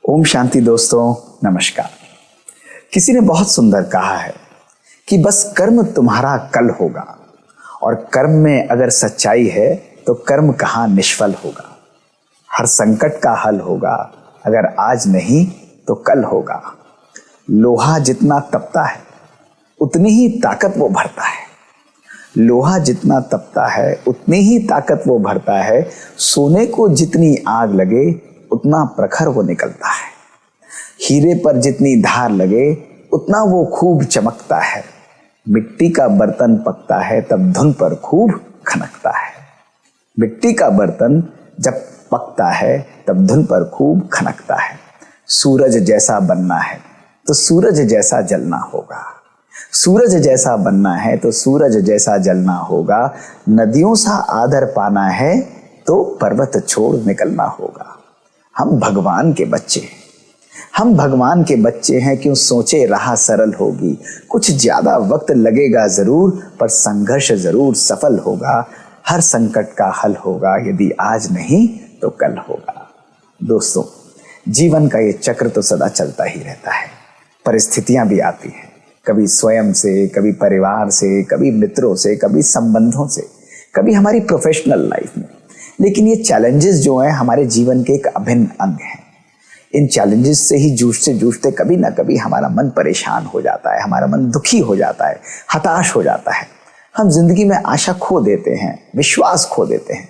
ओम शांति दोस्तों, नमस्कार। किसी ने बहुत सुंदर कहा है कि बस कर्म तुम्हारा कल होगा, और कर्म में अगर सच्चाई है तो कर्म कहाँ निष्फल होगा। हर संकट का हल होगा, अगर आज नहीं तो कल होगा। लोहा जितना तपता है उतनी ही ताकत वो भरता है। लोहा जितना तपता है उतनी ही ताकत वो भरता है। सोने को जितनी आग लगे उतना प्रखर वो निकलता है। हीरे पर जितनी धार लगे उतना वो खूब चमकता है। मिट्टी का बर्तन पकता है तब धुन पर खूब खनकता है। मिट्टी का बर्तन जब पकता है तब धुन पर खूब खनकता है। सूरज जैसा बनना है तो सूरज जैसा जलना होगा। सूरज जैसा बनना है तो सूरज जैसा जलना होगा। नदियों सा आदर पाना है तो पर्वत छोड़ निकलना होगा। हम भगवान के बच्चे हैं। हम भगवान के बच्चे हैं, क्यों सोचे राह सरल होगी। कुछ ज्यादा वक्त लगेगा जरूर, पर संघर्ष जरूर सफल होगा। हर संकट का हल होगा, यदि आज नहीं तो कल होगा। दोस्तों, जीवन का ये चक्र तो सदा चलता ही रहता है। परिस्थितियां भी आती हैं, कभी स्वयं से, कभी परिवार से, कभी मित्रों से, कभी संबंधों से, कभी हमारी प्रोफेशनल लाइफ में। लेकिन ये चैलेंजेस जो हैं हमारे जीवन के एक अभिन्न अंग हैं। इन चैलेंजेस से ही जूझते जूझते कभी ना कभी हमारा मन परेशान हो जाता है, हमारा मन दुखी हो जाता है, हताश हो जाता है। हम जिंदगी में आशा खो देते हैं, विश्वास खो देते हैं।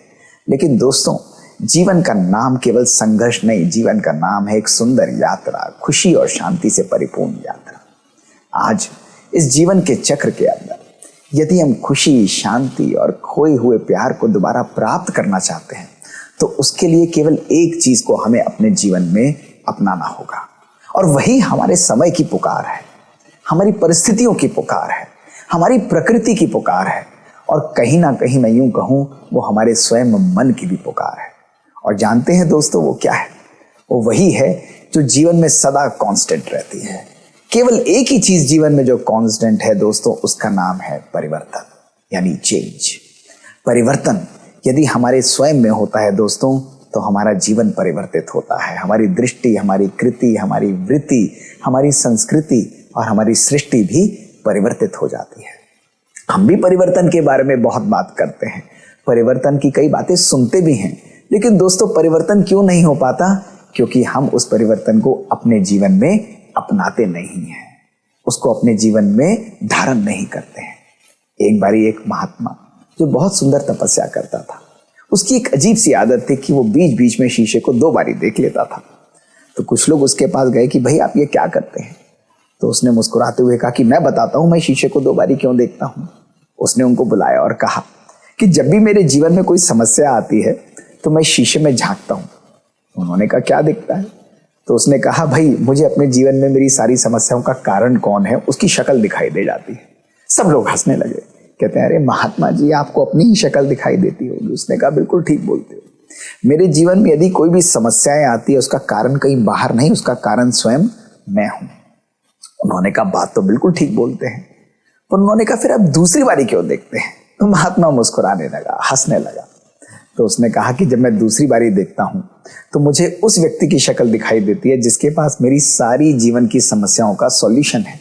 लेकिन दोस्तों, जीवन का नाम केवल संघर्ष नहीं, जीवन का नाम है एक सुंदर यात्रा, खुशी और शांति से परिपूर्ण यात्रा। आज इस जीवन के चक्र के अंदर यदि हम खुशी, शांति और खोए हुए प्यार को दोबारा प्राप्त करना चाहते हैं तो उसके लिए केवल एक चीज को हमें अपने जीवन में अपनाना होगा, और वही हमारे समय की पुकार है, हमारी परिस्थितियों की पुकार है, हमारी प्रकृति की पुकार है, और कहीं ना कहीं मैं यूं कहूं वो हमारे स्वयं मन की भी पुकार है। और जानते हैं दोस्तों वो क्या है? वो वही है जो जीवन में सदा कांस्टेंट रहती है। केवल एक ही चीज जीवन में जो कांस्टेंट है दोस्तों, उसका नाम है परिवर्तन, यानी चेंज। परिवर्तन यदि हमारे स्वयं में होता है दोस्तों तो हमारा जीवन परिवर्तित होता है। हमारी दृष्टि, हमारी कृति, हमारी वृत्ति, हमारी संस्कृति और हमारी सृष्टि भी परिवर्तित हो जाती है। हम भी परिवर्तन के बारे में बहुत बात करते हैं, परिवर्तन की कई बातें सुनते भी हैं, लेकिन दोस्तों परिवर्तन क्यों नहीं हो पाता? क्योंकि हम उस परिवर्तन को अपने जीवन में अपनाते नहीं हैं, उसको अपने जीवन में धारण नहीं करते हैं। एक बारी एक महात्मा जो बहुत सुंदर तपस्या करता था, उसकी एक अजीब सी आदत थी कि वो बीच बीच में शीशे को 2 बारी देख लेता था। तो कुछ लोग उसके पास गए कि भाई आप ये क्या करते हैं? तो उसने मुस्कुराते हुए कहा कि मैं बताता हूं मैं शीशे को 2 बारी क्यों देखता हूं। उसने उनको बुलाया और कहा कि जब भी मेरे जीवन में कोई समस्या आती है तो मैं शीशे में झांकता हूं। उन्होंने कहा क्या दिखता है? तो उसने कहा भाई मुझे अपने जीवन में मेरी सारी समस्याओं का कारण कौन है उसकी शक्ल दिखाई दे जाती है। सब लोग हंसने लगे, कहते हैं अरे महात्मा जी आपको अपनी ही शक्ल दिखाई देती होगी। उसने कहा बिल्कुल ठीक बोलते हो। मेरे जीवन में यदि कोई भी समस्याएं आती है उसका कारण कहीं बाहर नहीं, उसका कारण स्वयं मैं हूं। उन्होंने कहा बात तो बिल्कुल ठीक बोलते हैं, पर उन्होंने कहा फिर अब दूसरी बारी क्यों देखते हैं? तो महात्मा मुस्कुराने लगा, हंसने लगा। तो उसने कहा कि जब मैं दूसरी बारी देखता हूं तो मुझे उस व्यक्ति की शक्ल दिखाई देती है जिसके पास मेरी सारी जीवन की समस्याओं का सॉल्यूशन है।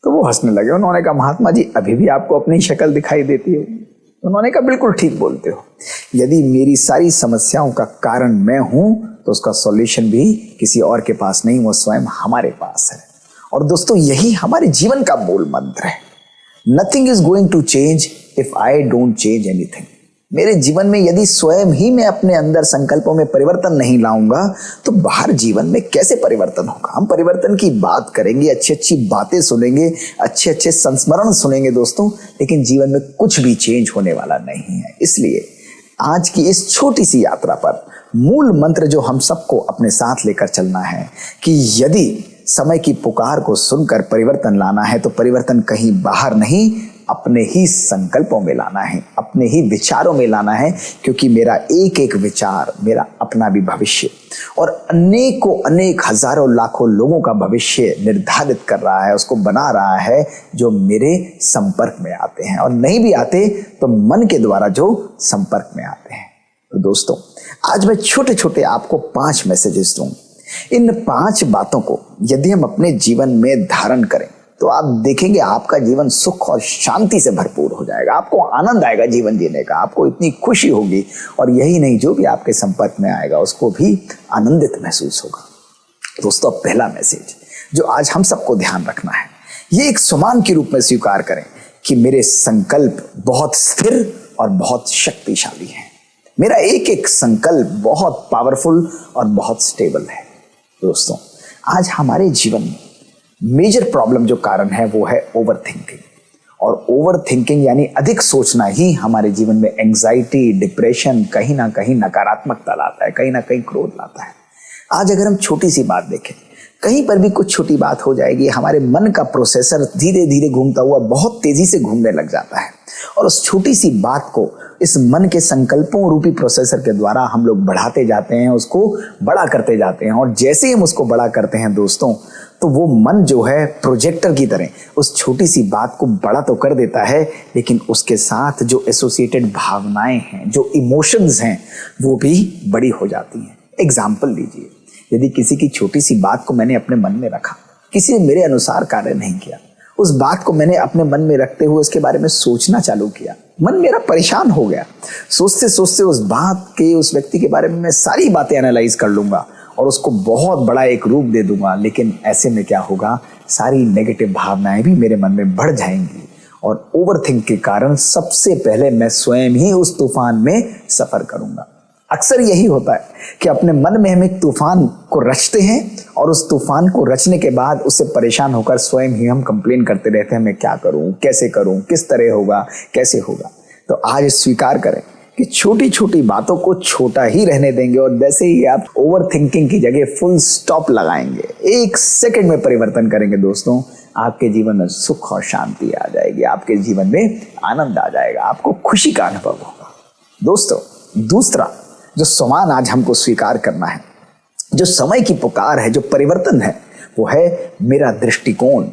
तो वो हंसने लगे। उन्होंने कहा महात्मा जी अभी भी आपको अपनी शक्ल दिखाई देती है? उन्होंने कहा बिल्कुल ठीक बोलते हो। यदि मेरी सारी समस्याओं का कारण मैं हूं तो उसका सॉल्यूशन भी किसी और के पास नहीं, वो स्वयं हमारे पास है। और दोस्तों यही हमारे जीवन का मूल मंत्र है। Nothing is going to change if I don't change anything. मेरे जीवन में यदि स्वयं ही मैं अपने अंदर संकल्पों में परिवर्तन नहीं लाऊंगा तो बाहर जीवन में कैसे परिवर्तन होगा? हम परिवर्तन की बात करेंगे, अच्छी अच्छी बातें सुनेंगे, अच्छे अच्छे संस्मरण सुनेंगे दोस्तों, लेकिन जीवन में कुछ भी चेंज होने वाला नहीं है। इसलिए आज की इस छोटी सी यात्रा पर मूल मंत्र जो हम सबको अपने साथ लेकर चलना है कि यदि समय की पुकार को सुनकर परिवर्तन लाना है तो परिवर्तन कहीं बाहर नहीं, अपने ही संकल्पों में लाना है, अपने ही विचारों में लाना है। क्योंकि मेरा एक एक विचार मेरा अपना भी भविष्य और अनेकों अनेक हजारों लाखों लोगों का भविष्य निर्धारित कर रहा है, उसको बना रहा है, जो मेरे संपर्क में आते हैं, और नहीं भी आते तो मन के द्वारा जो संपर्क में आते हैं। तो दोस्तों आज मैं छोटे छोटे आपको 5 मैसेजेस दूं इन 5 बातों को यदि हम अपने जीवन में धारण करें तो आप देखेंगे आपका जीवन सुख और शांति से भरपूर हो जाएगा। आपको आनंद आएगा जीवन जीने का, आपको इतनी खुशी होगी, और यही नहीं, जो भी आपके संपर्क में आएगा उसको भी आनंदित महसूस होगा। दोस्तों, पहला मैसेज जो आज हम सबको ध्यान रखना है, ये एक सम्मान के रूप में स्वीकार करें कि मेरे संकल्प बहुत स्थिर और बहुत शक्तिशाली हैं। मेरा एक एक संकल्प बहुत पावरफुल और बहुत स्टेबल है। दोस्तों, आज हमारे जीवन में मेजर प्रॉब्लम जो कारण है वो है ओवर थिंकिंग, और ओवर थिंकिंग यानी अधिक सोचना ही हमारे जीवन में एंजाइटी, डिप्रेशन, कहीं ना कहीं नकारात्मकता लाता है, कहीं ना कहीं क्रोध लाता है। आज अगर हम छोटी सी बात देखें, कहीं पर भी कुछ छोटी बात हो जाएगी, हमारे मन का प्रोसेसर धीरे धीरे घूमता हुआ बहुत तेजी से घूमने लग जाता है, और उस छोटी सी बात को इस मन के संकल्पों रूपी प्रोसेसर के द्वारा हम लोग बढ़ाते जाते हैं, उसको बड़ा करते जाते हैं। और जैसे ही हम उसको बड़ा करते हैं दोस्तों, तो वो मन जो है प्रोजेक्टर की तरह उस छोटी सी बात को बड़ा तो कर देता है, लेकिन उसके साथ जो एसोसिएटेड भावनाएं हैं, जो इमोशंस हैं, वो भी बड़ी हो जाती हैं। एग्जाम्पल लीजिए, यदि किसी की छोटी सी बात को मैंने अपने मन में रखा, किसी ने मेरे अनुसार कार्य नहीं किया, उस बात को मैंने अपने मन में रखते हुए उसके बारे में सोचना चालू किया, मन मेरा परेशान हो गया। सोचते सोचते उस बात के, उस व्यक्ति के बारे में मैं सारी बातें एनालाइज कर लूंगा और उसको बहुत बड़ा एक रूप दे दूंगा, लेकिन ऐसे में क्या होगा, सारी नेगेटिव भावनाएं भी मेरे मन में बढ़ जाएंगी, और ओवरथिंक के कारण सबसे पहले मैं स्वयं ही उस तूफान में सफर करूंगा। अक्सर यही होता है कि अपने मन में हम एक तूफान को रचते हैं, और उस तूफान को रचने के बाद उससे परेशान होकर स्वयं ही हम कंप्लेन करते रहते हैं, मैं क्या करूं, कैसे करूं, किस तरह होगा, कैसे होगा। तो आज स्वीकार करें कि छोटी छोटी बातों को छोटा ही रहने देंगे, और जैसे ही आप ओवर थिंकिंग की जगह फुल स्टॉप लगाएंगे, 1 सेकंड में परिवर्तन करेंगे दोस्तों, आपके जीवन में सुख और शांति आ जाएगी, आपके जीवन में आनंद आ जाएगा, आपको खुशी का अनुभव होगा। दोस्तों, दूसरा जो सम्मान आज हमको स्वीकार करना है, जो समय की पुकार है, जो परिवर्तन है, वो है मेरा दृष्टिकोण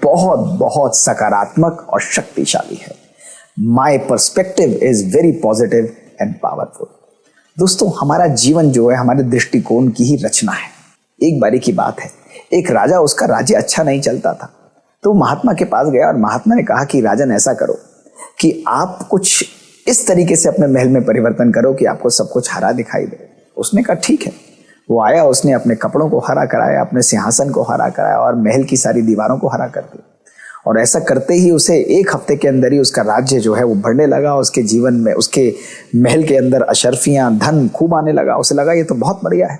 बहुत बहुत सकारात्मक और शक्तिशाली है। My perspective is very positive and powerful. दोस्तों, हमारा जीवन जो है हमारे दृष्टिकोण की ही रचना है। एक बारी की बात है, एक राजा, उसका राज्य अच्छा नहीं चलता था, तो महात्मा के पास गया और महात्मा ने कहा कि राजन, ऐसा करो कि आप कुछ इस तरीके से अपने महल में परिवर्तन करो कि आपको सब कुछ हरा दिखाई दे। उसने कहा ठीक है। वो आया, उसने अपने कपड़ों को हरा कराया, अपने सिंहासन को हरा कराया और महल की सारी दीवारों को हरा कर दिया। और ऐसा करते ही उसे 1 हफ्ते के अंदर ही उसका राज्य जो है वो बढ़ने लगा। उसके जीवन में, उसके महल के अंदर अशर्फियां, धन खूब आने लगा। उसे लगा ये तो बहुत बढ़िया है।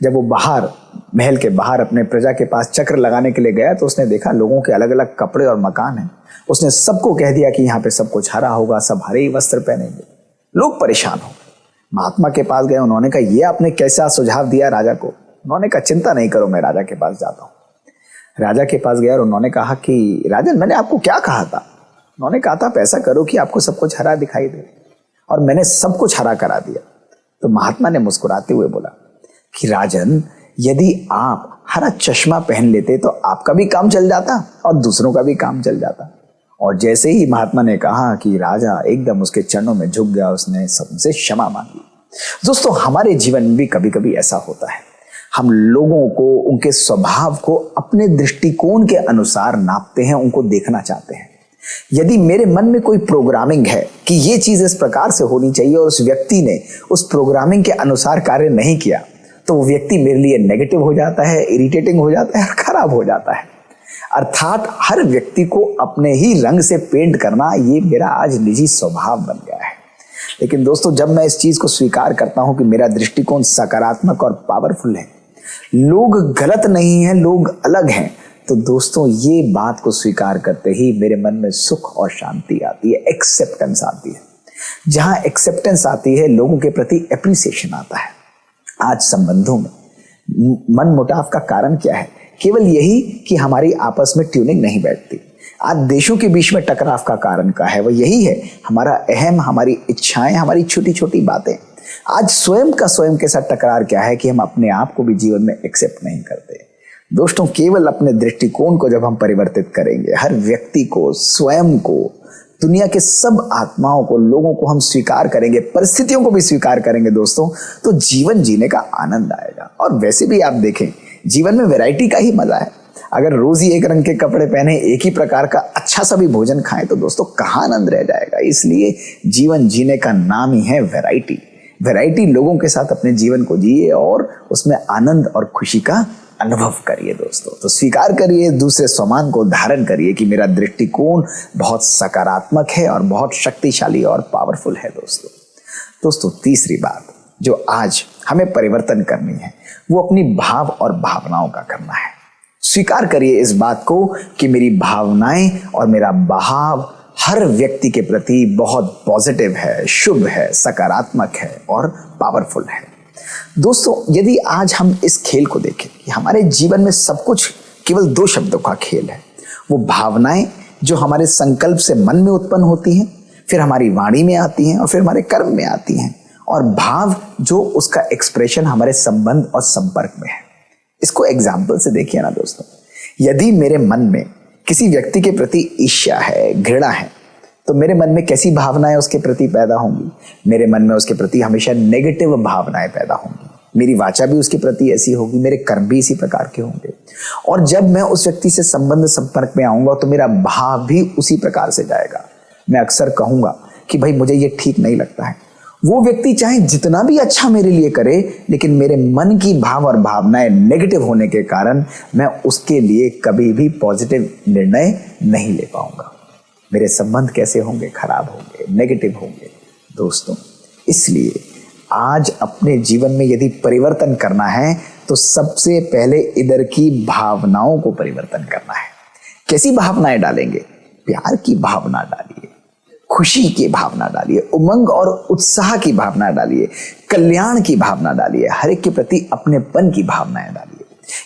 जब वो बाहर, महल के बाहर अपने प्रजा के पास चक्र लगाने के लिए गया तो उसने देखा लोगों के अलग अलग कपड़े और मकान हैं। उसने सबको कह दिया कि यहाँ पे सब कुछ हरा होगा, सब हरे ही वस्त्र पहनेंगे। लोग परेशान हो गए। महात्मा के पास गए, उन्होंने कहा ये आपने कैसा सुझाव दिया राजा को? उन्होंने कहा चिंता नहीं करो, मैं राजा के पास जाता हूँ। राजा के पास गया और उन्होंने कहा कि राजन, मैंने आपको क्या कहा था? उन्होंने कहा था आप ऐसा करो कि आपको सब कुछ हरा दिखाई दे, और मैंने सब कुछ हरा करा दिया। तो महात्मा ने मुस्कुराते हुए बोला कि राजन, यदि आप हरा चश्मा पहन लेते तो आपका भी काम चल जाता और दूसरों का भी काम चल जाता। और जैसे ही महात्मा ने कहा कि राजा एकदम उसके चरणों में झुक गया, उसने सबसे क्षमा मांगी। दोस्तों, हमारे जीवन में भी कभी कभी ऐसा होता है, हम लोगों को, उनके स्वभाव को अपने दृष्टिकोण के अनुसार नापते हैं, उनको देखना चाहते हैं। यदि मेरे मन में कोई प्रोग्रामिंग है कि ये चीज इस प्रकार से होनी चाहिए और उस व्यक्ति ने उस प्रोग्रामिंग के अनुसार कार्य नहीं किया, तो वो व्यक्ति मेरे लिए नेगेटिव हो जाता है, इरिटेटिंग हो जाता है और खराब हो जाता है। अर्थात हर व्यक्ति को अपने ही रंग से पेंट करना, ये मेरा आज निजी स्वभाव बन गया है। लेकिन दोस्तों, जब मैं इस चीज को स्वीकार करता हूं कि मेरा दृष्टिकोण सकारात्मक और पावरफुल है, लोग गलत नहीं हैं, लोग अलग हैं, तो दोस्तों ये बात को स्वीकार करते ही मेरे मन में सुख और शांति आती है, एक्सेप्टेंस आती है। जहां एक्सेप्टेंस आती है, लोगों के प्रति एप्रिसिएशन आता है। आज संबंधों में मन मुटाव का कारण क्या है? केवल यही कि हमारी आपस में ट्यूनिंग नहीं बैठती। आज देशों के बीच में टकराव का कारण क्या है? वो यही है, हमारा अहम, हमारी इच्छाएं, हमारी छोटी छोटी बातें। आज स्वयं का स्वयं के साथ टकरार क्या है कि हम अपने आप को भी जीवन में एक्सेप्ट नहीं करते। दोस्तों, केवल अपने दृष्टिकोण को जब हम परिवर्तित करेंगे, हर व्यक्ति को, स्वयं को, दुनिया के सब आत्माओं को, लोगों को हम स्वीकार करेंगे, परिस्थितियों को भी स्वीकार करेंगे दोस्तों, तो जीवन जीने का आनंद आएगा। और वैसे भी आप देखें, जीवन में वैरायटी का ही मजा है। अगर रोज ही एक रंग के कपड़े पहने, एक ही प्रकार का अच्छा सा भी भोजन खाएं, तो दोस्तों कहाँ आनंद रह जाएगा। इसलिए जीवन जीने का नाम ही है वैरायटी। वैरायटी लोगों के साथ अपने जीवन को जिए और उसमें आनंद और खुशी का अनुभव करिए दोस्तों। तो स्वीकार करिए, दूसरे स्वमान को धारण करिए कि मेरा दृष्टिकोण बहुत सकारात्मक है और बहुत शक्तिशाली और पावरफुल है दोस्तों तीसरी बात जो आज हमें परिवर्तन करनी है, वो अपनी भाव और भावनाओं का करना है। स्वीकार करिए इस बात को कि मेरी भावनाएं और मेरा भाव हर व्यक्ति के प्रति बहुत पॉजिटिव है, शुभ है, सकारात्मक है और पावरफुल है। दोस्तों, यदि आज हम इस खेल को देखें कि हमारे जीवन में सब कुछ केवल दो शब्दों का खेल है, वो भावनाएं जो हमारे संकल्प से मन में उत्पन्न होती हैं, फिर हमारी वाणी में आती हैं और फिर हमारे कर्म में आती हैं, और भाव जो उसका एक्सप्रेशन हमारे संबंध और संपर्क में है। इसको एग्जाम्पल से देखिए ना दोस्तों। यदि मेरे मन में किसी व्यक्ति के प्रति ईर्ष्या है, घृणा है, तो मेरे मन में कैसी भावनाएं उसके प्रति पैदा होंगी? मेरे मन में उसके प्रति हमेशा नेगेटिव भावनाएं पैदा होंगी। मेरी वाचा भी उसके प्रति ऐसी होगी, मेरे कर्म भी इसी प्रकार के होंगे। और जब मैं उस व्यक्ति से संबंध संपर्क में आऊंगा तो मेरा भाव भी उसी प्रकार से जाएगा। मैं अक्सर कहूंगा कि भाई मुझे ये ठीक नहीं लगता है। वो व्यक्ति चाहे जितना भी अच्छा मेरे लिए करे, लेकिन मेरे मन की भाव और भावनाएं नेगेटिव होने के कारण मैं उसके लिए कभी भी पॉजिटिव निर्णय नहीं ले पाऊंगा। मेरे संबंध कैसे होंगे? खराब होंगे, नेगेटिव होंगे दोस्तों। इसलिए आज अपने जीवन में यदि परिवर्तन करना है तो सबसे पहले इधर की भावनाओं को परिवर्तन करना है। कैसी भावनाएं डालेंगे? प्यार की भावना डालिए, खुशी की भावना डालिए, उमंग और उत्साह की भावना डालिए, कल्याण की भावना डालिए, हर एक के प्रति अपनेपन की भावनाएं डालिए।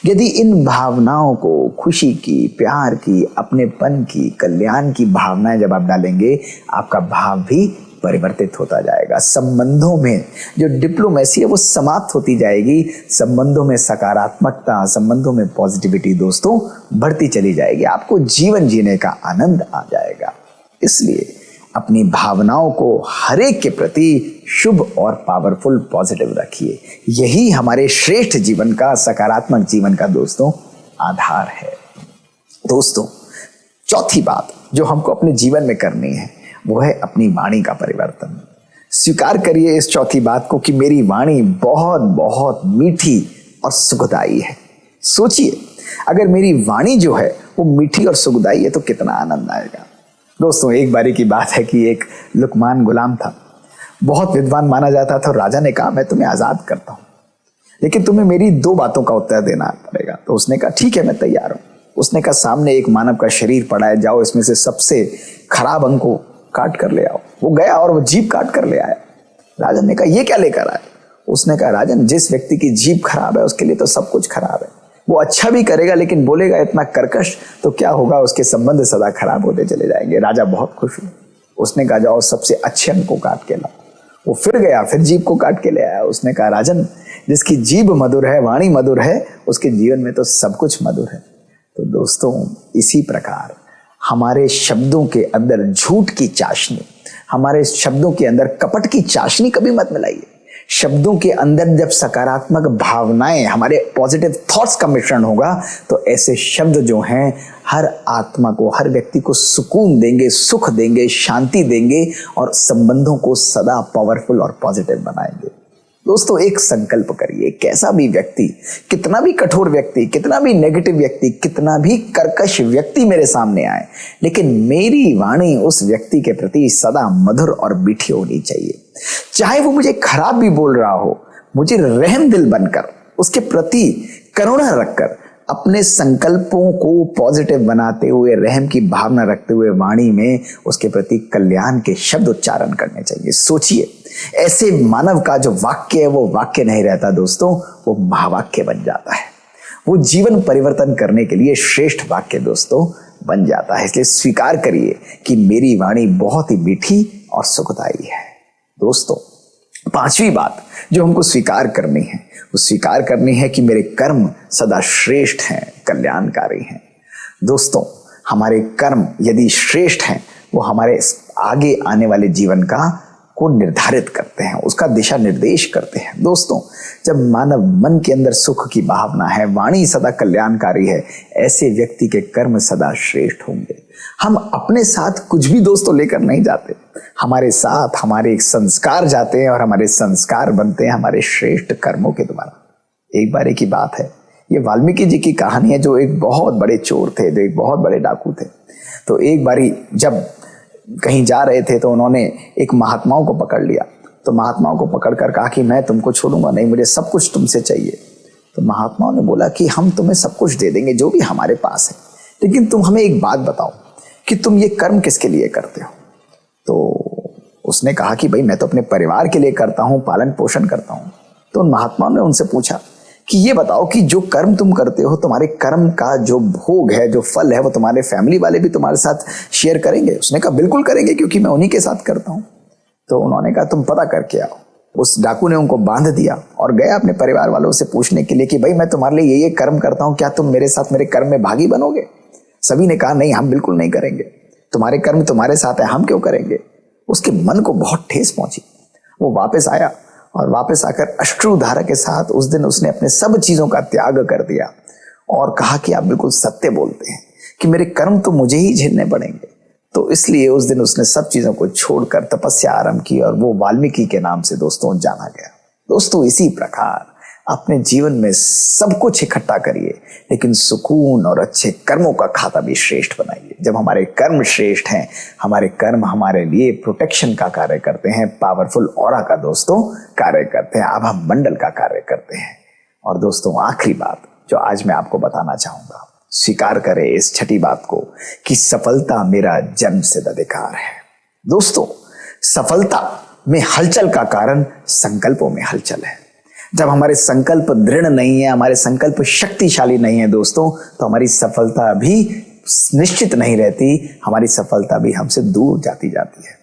यदि इन भावनाओं को, खुशी की, प्यार की, अपनेपन की, कल्याण की भावनाएं जब आप डालेंगे, आपका भाव भी परिवर्तित होता जाएगा। संबंधों में जो डिप्लोमेसी है वो समाप्त होती जाएगी। संबंधों में सकारात्मकता, संबंधों में पॉजिटिविटी दोस्तों बढ़ती चली जाएगी। आपको जीवन जीने का आनंद आ जाएगा। इसलिए अपनी भावनाओं को हर एक के प्रति शुभ और पावरफुल पॉजिटिव रखिए। यही हमारे श्रेष्ठ जीवन का, सकारात्मक जीवन का दोस्तों आधार है। दोस्तों, चौथी बात जो हमको अपने जीवन में करनी है वो है अपनी वाणी का परिवर्तन। स्वीकार करिए इस चौथी बात को कि मेरी वाणी बहुत बहुत मीठी और सुखदायी है। सोचिए, अगर मेरी वाणी जो है वो मीठी और सुखदायी है तो कितना आनंद आएगा। दोस्तों, एक बारी की बात है कि एक लुकमान गुलाम था, बहुत विद्वान माना जाता था। राजा ने कहा, मैं तुम्हें आजाद करता हूं, लेकिन तुम्हें मेरी दो बातों का उत्तर देना पड़ेगा। तो उसने कहा, ठीक है, मैं तैयार हूं। उसने कहा, सामने एक मानव का शरीर पड़ा है, जाओ इसमें से सबसे खराब अंग को काट कर ले आओ। वो गया और वो जीभ काट कर ले आया। राजन ने कहा, ये क्या लेकर आए? उसने कहा, राजन, जिस व्यक्ति की जीभ खराब है उसके लिए तो सब कुछ खराब है। वो अच्छा भी करेगा लेकिन बोलेगा इतना कर्कश, तो क्या होगा? उसके संबंध सदा खराब होते चले जाएंगे। राजा बहुत खुश हुआ। उसने कहा, जाओ सबसे अच्छे अंग को काट के लाओ। वो फिर गया, फिर जीभ को काट के ले आया। उसने कहा, राजन, जिसकी जीभ मधुर है, वाणी मधुर है, उसके जीवन में तो सब कुछ मधुर है। तो दोस्तों, इसी प्रकार हमारे शब्दों के अंदर झूठ की चाशनी, हमारे शब्दों के अंदर कपट की चाशनी कभी मत मिलाइए। शब्दों के अंदर जब सकारात्मक भावनाएं, हमारे पॉजिटिव थॉट्स का मिश्रण होगा, तो ऐसे शब्द जो हैं हर आत्मा को, हर व्यक्ति को सुकून देंगे, सुख देंगे, शांति देंगे और संबंधों को सदा पावरफुल और पॉजिटिव बनाएंगे। दोस्तों, एक संकल्प करिए, कैसा भी व्यक्ति, कितना भी कठोर व्यक्ति, कितना भी नेगेटिव व्यक्ति, कितना भी कर्कश व्यक्ति मेरे सामने आए, लेकिन मेरी वाणी उस व्यक्ति के प्रति सदा मधुर और मीठी होनी चाहिए। चाहे वो मुझे खराब भी बोल रहा हो, मुझे रहम दिल बनकर, उसके प्रति करुणा रखकर, अपने संकल्पों को पॉजिटिव बनाते हुए, रहम की भावना रखते हुए वाणी में उसके प्रति कल्याण के शब्द उच्चारण करने चाहिए। सोचिए, ऐसे मानव का जो वाक्य है वो वाक्य नहीं रहता दोस्तों, वो महावाक्य बन जाता है। वो जीवन परिवर्तन करने के लिए श्रेष्ठ वाक्य दोस्तों बन जाता है। इसलिए स्वीकार करिए कि मेरी वाणी बहुत ही मीठी और सुखदायी है। दोस्तों, पांचवी बात जो हमको स्वीकार करनी है, वो स्वीकार करनी है कि मेरे कर्म सदा श्रेष्ठ हैं, कल्याणकारी हैं। दोस्तों, हमारे कर्म यदि श्रेष्ठ हैं, वो हमारे आगे आने वाले जीवन को निर्धारित करते हैं, उसका दिशा निर्देश करते हैं। दोस्तों, जब मानव मन के अंदर सुख की भावना है, वाणी सदा कल्याणकारी है, ऐसे व्यक्ति के कर्म सदा श्रेष्ठ होंगे। हम अपने साथ कुछ भी दोस्तों लेकर नहीं जाते, हमारे साथ हमारे संस्कार जाते हैं और हमारे संस्कार बनते हैं हमारे श्रेष्ठ कर्मों के द्वारा। एक बार की बात है, ये वाल्मीकि जी की कहानी है, जो एक बहुत बड़े चोर थे, जो एक बहुत बड़े डाकू थे। तो एक बारी जब कहीं जा रहे थे तो उन्होंने एक महात्माओं को पकड़ लिया। तो महात्माओं को पकड़कर कहा कि मैं तुमको छोड़ूंगा नहीं, मुझे सब कुछ तुमसे चाहिए। तो महात्माओं ने बोला कि हम तुम्हें सब कुछ दे देंगे जो भी हमारे पास है, लेकिन तुम हमें एक बात बताओ कि तुम ये कर्म किसके लिए करते हो। तो उसने कहा कि भाई मैं तो अपने परिवार के लिए करता हूँ, पालन पोषण करता हूँ। तो उन महात्माओं ने उनसे पूछा कि ये बताओ कि जो कर्म तुम करते हो, तुम्हारे कर्म का जो भोग है, जो फल है, वो तुम्हारे फैमिली वाले भी तुम्हारे साथ शेयर करेंगे। उसने कहा बिल्कुल करेंगे, क्योंकि मैं उन्हीं के साथ करता हूँ। तो उन्होंने कहा तुम पता करके आओ। उस डाकू ने उनको बांध दिया और गया अपने परिवार वालों से पूछने के लिए कि भाई मैं तुम्हारे लिए ये कर्म करता हूँ, क्या तुम मेरे साथ मेरे कर्म में भागी बनोगे। सभी ने कहा नहीं, हम बिल्कुल नहीं करेंगे, तुम्हारे कर्म तुम्हारे साथ है, हम क्यों करेंगे। उसके मन को बहुत ठेस पहुंची। वो वापस आया और वापस आकर अश्रुधारा के साथ उस दिन उसने अपने सब चीजों का त्याग कर दिया और कहा कि आप बिल्कुल सत्य बोलते हैं कि मेरे कर्म तो मुझे ही झेलने पड़ेंगे। तो इसलिए उस दिन उसने सब चीजों को छोड़कर तपस्या आरंभ की और वो वाल्मीकि के नाम से दोस्तों जाना गया। दोस्तों, इसी प्रकार अपने जीवन में सब कुछ इकट्ठा करिए, लेकिन सुकून और अच्छे कर्मों का खाता भी श्रेष्ठ बनाइए। जब हमारे कर्म श्रेष्ठ हैं, हमारे कर्म हमारे लिए प्रोटेक्शन का कार्य करते हैं, पावरफुल ऑरा का दोस्तों कार्य करते हैं, आभा मंडल का कार्य करते हैं। और दोस्तों, आखिरी बात जो आज मैं आपको बताना चाहूंगा, स्वीकार करें इस छठी बात को कि सफलता मेरा जन्मसिद्ध अधिकार है। दोस्तों, सफलता में हलचल का कारण संकल्पों में हलचल है। जब हमारे संकल्प दृढ़ नहीं है, हमारे संकल्प शक्तिशाली नहीं है दोस्तों, तो हमारी सफलता भी निश्चित नहीं रहती, हमारी सफलता भी हमसे दूर जाती जाती है।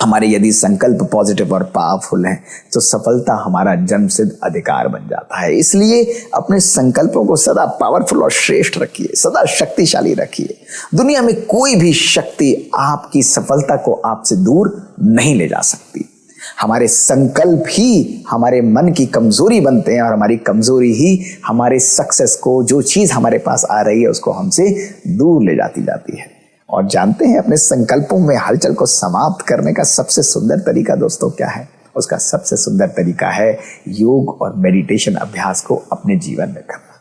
हमारे यदि संकल्प पॉजिटिव और पावरफुल हैं तो सफलता हमारा जन्मसिद्ध अधिकार बन जाता है। इसलिए अपने संकल्पों को सदा पावरफुल और श्रेष्ठ रखिए, सदा शक्तिशाली रखिए। दुनिया में कोई भी शक्ति आपकी सफलता को आपसे दूर नहीं ले जा सकती। हमारे संकल्प ही हमारे मन की कमजोरी बनते हैं और हमारी कमजोरी ही हमारे सक्सेस को, जो चीज हमारे पास आ रही है, उसको हमसे दूर ले जाती है। और जानते हैं अपने संकल्पों में हलचल को समाप्त करने का सबसे सुंदर तरीका दोस्तों क्या है? उसका सबसे सुंदर तरीका है योग और मेडिटेशन अभ्यास को अपने जीवन में करना।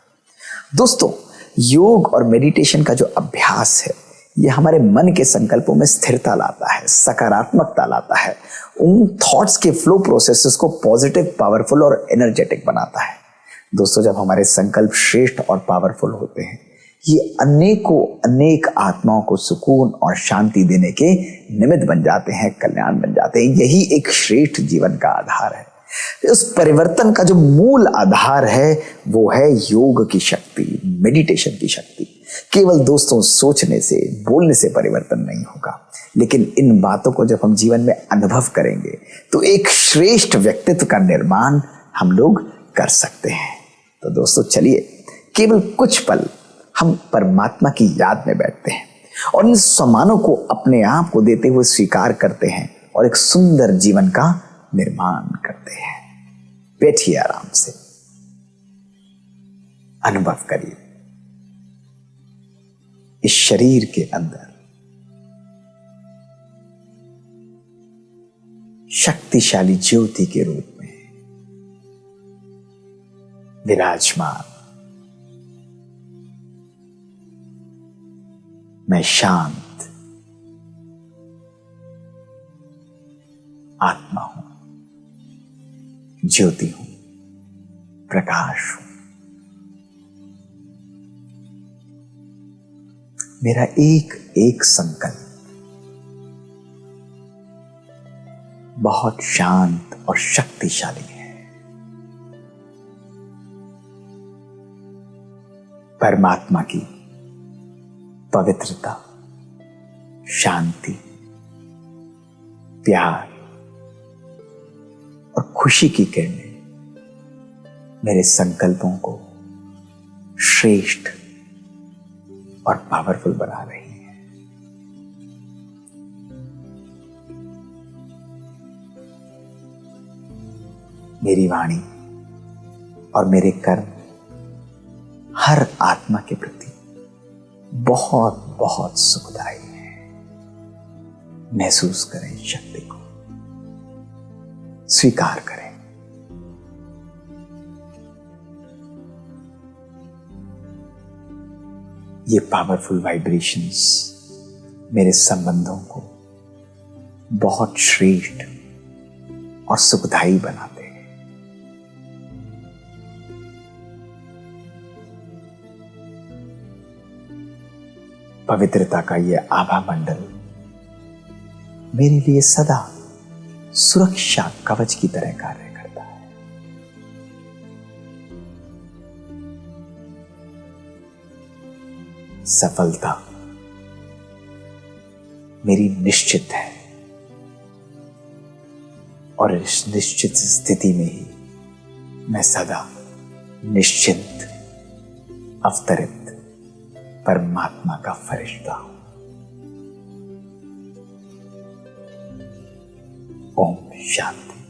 दोस्तों, योग और मेडिटेशन का जो अभ्यास है, ये हमारे मन के संकल्पों में स्थिरता लाता है, सकारात्मकता लाता है, उन थॉट्स के फ्लो प्रोसेसेस को पॉजिटिव, पावरफुल और एनर्जेटिक बनाता है। दोस्तों, जब हमारे संकल्प श्रेष्ठ और पावरफुल होते हैं, ये अनेक आत्माओं को सुकून और शांति देने के निमित्त बन जाते हैं, कल्याण बन जाते हैं। यही एक श्रेष्ठ जीवन का आधार है। इस परिवर्तन का जो मूल आधार है वो है योग की शक्ति, मेडिटेशन की शक्ति। केवल दोस्तों सोचने से, बोलने से परिवर्तन नहीं होगा, लेकिन इन बातों को जब हम जीवन में अनुभव करेंगे तो एक श्रेष्ठ व्यक्तित्व का निर्माण हम लोग कर सकते हैं। तो दोस्तों, चलिए केवल कुछ पल हम परमात्मा की याद में बैठते हैं और इन सम्मानों को अपने आप को देते हुए स्वीकार करते हैं और एक सुंदर जीवन का निर्माण करते हैं। बैठिए आराम से, अनुभव करिए इस शरीर के अंदर शक्तिशाली ज्योति के रूप में विराजमान मैं शांत आत्मा हूं, ज्योति हूं, प्रकाश हूं। मेरा एक एक संकल्प बहुत शांत और शक्तिशाली है। परमात्मा की पवित्रता, शांति, प्यार और खुशी की किरणें मेरे संकल्पों को श्रेष्ठ और पावरफुल बना रही है। मेरी वाणी और मेरे कर्म हर आत्मा के प्रति बहुत बहुत सुखदायी है। महसूस करें इस शक्ति को, स्वीकार करें। ये पावरफुल वाइब्रेशंस मेरे संबंधों को बहुत श्रेष्ठ और सुखदायी बनाते हैं। पवित्रता का यह आभा मंडल मेरे लिए सदा सुरक्षा कवच की तरह कार्य करता है। सफलता मेरी निश्चित है और इस निश्चित स्थिति में ही मैं सदा निश्चिंत अवतरित परमात्मा का फरिश्ता हूं। ओम शांति।